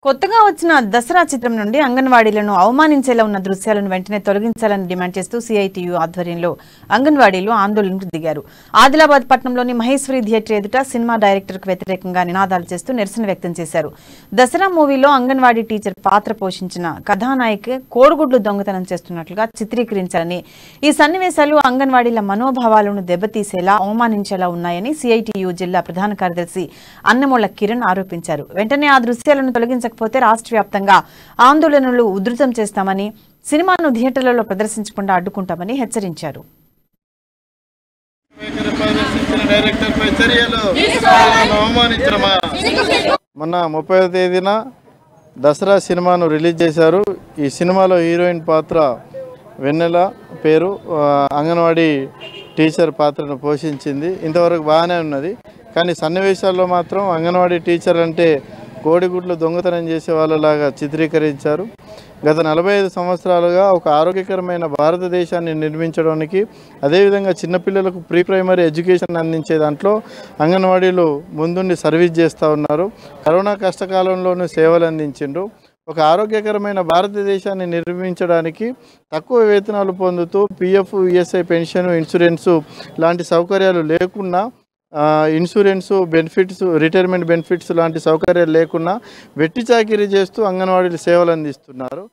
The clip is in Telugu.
కొత్తగా వచ్చిన దసరా చిత్రం నుండి అంగన్వాడీలను అవమానించేలా ఉన్న దృశ్యాలను వెంటనే తొలగించాలని డిమాండ్ చేస్తూ సిఐటియు ఆధ్వర్యంలో అంగన్వాడీలు ఆందోళనకు దిగారు. ఆదిలాబాద్ పట్టణంలోని మహేశ్వరి థియేటర్ ఎదుట సినిమా డైరెక్టర్కు వ్యతిరేకంగా నినాదాలు చేస్తూ నిరసన వ్యక్తం చేశారు. దసరా మూవీలో అంగన్వాడీ టీచర్ పాత్ర పోషించిన కథానాయిక కోడిగుడ్లు దొంగతనం చేస్తున్నట్లుగా చిత్రీకరించాలని, ఈ సన్నివేశాలు అంగన్వాడీల మనోభావాలను దెబ్బతీసేలా అవమానించేలా ఉన్నాయని సిఐటియు జిల్లా ప్రధాన కార్యదర్శి అన్నమోళ్ల కిరణ్ ఆరోపించారు. వెంటనే ఆ దృశ్యాలను తొలగించకపోతే రాష్ట్ర వ్యాప్తంగా ఆందోళనలు ఉధృతం చేస్తామని, సినిమాను థియేటర్లలో ప్రదర్శించకుండా అడ్డుకుంటామని హెచ్చరించారు. మొన్న 30వ తేదీన దసరా సినిమాను రిలీజ్ చేశారు. ఈ సినిమాలో హీరోయిన్ పాత్ర వెన్నెల పేరు అంగన్వాడీ టీచర్ పాత్రను పోషించింది. ఇంతవరకు బాగానే ఉన్నది. కానీ సన్నివేశాల్లో మాత్రం అంగన్వాడీ టీచర్ అంటే కోడిగుడ్లు దొంగతనం చేసే వాళ్ళలాగా చిత్రీకరించారు. గత 45 సంవత్సరాలుగా ఒక ఆరోగ్యకరమైన భారతదేశాన్ని నిర్మించడానికి, అదేవిధంగా చిన్నపిల్లలకు ప్రీ ప్రైమరీ ఎడ్యుకేషన్ అందించే దాంట్లో అంగన్వాడీలు ముందుండి సర్వీస్ చేస్తూ ఉన్నారు. కరోనా కష్టకాలంలోనూ సేవలు అందించిండ్రు. ఒక ఆరోగ్యకరమైన భారతదేశాన్ని నిర్మించడానికి తక్కువ వేతనాలు పొందుతూ పిఎఫ్, ఈఎస్ఐ, పెన్షన్, ఇన్సూరెన్సు లాంటి సౌకర్యాలు లేకున్నా, ఇన్సూరెన్సు బెనిఫిట్స్, రిటైర్మెంట్ బెనిఫిట్స్ లాంటి సౌకర్యాలు లేకున్నా వెట్టి చాకిరీ చేస్తూ అంగన్వాడీలు సేవలు అందిస్తున్నారు.